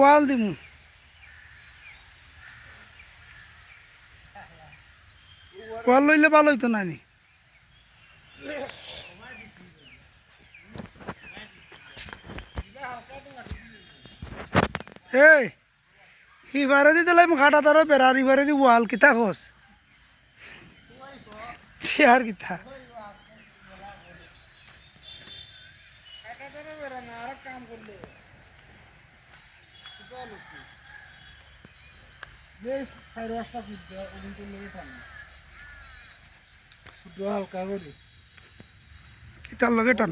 ওয়াল দিমু ওয়াল লইলে ভালো হইতো না নি এই হিবারে দি দিলাম খাটা তার বেড়ার হিবারে দি ওয়াল কিতা খোস আর কিতা কিতার লগে টান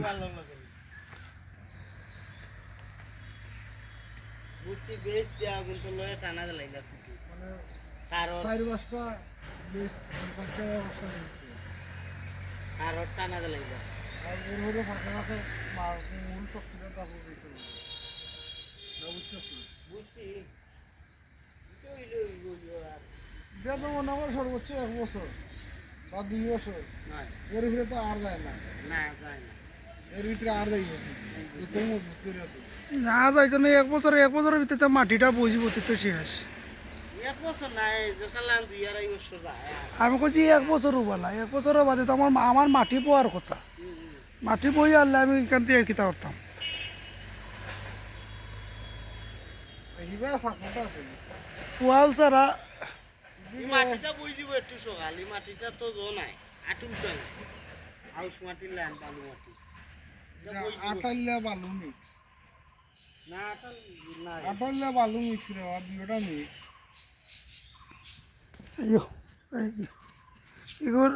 বুঝছি বেশ দেওয়া কিন্তু লয়ে টানা দিলাইলা মানে কারণ কারণ টানা দিলাইলা বুঝছি মনে আমার সর্বোচ্চ 1 বছর বা 2 বছর এর ভিতরে তো আর যায় না না যায় না এর ভিতরে আর যাই না যাইতো না এক বছরের ভিতরে তো মাটিটা বুঝবো তো শেষ 1 বছর নাই দেখালাম 2-2.5 বছর যায় আমি কইছি 1 বছর বলা 1 বছরের বাদে তো আমার মাটি পোয়ার কথা মাটি বই আনলে আমি এখান থেকে কিতা করতাম ওয়াল ছাড়া এই মাটিটা বুঝিব একটু সকাল এই মাটিটা তো নাই আটুল তো নাই আউশ মাটি লাইন বালু মাটি আটাল্লা বালু মিক্স না আটাল না আটাল্লা বালু মিক্স রে দুইটা মিক্স আইয়ো এগুর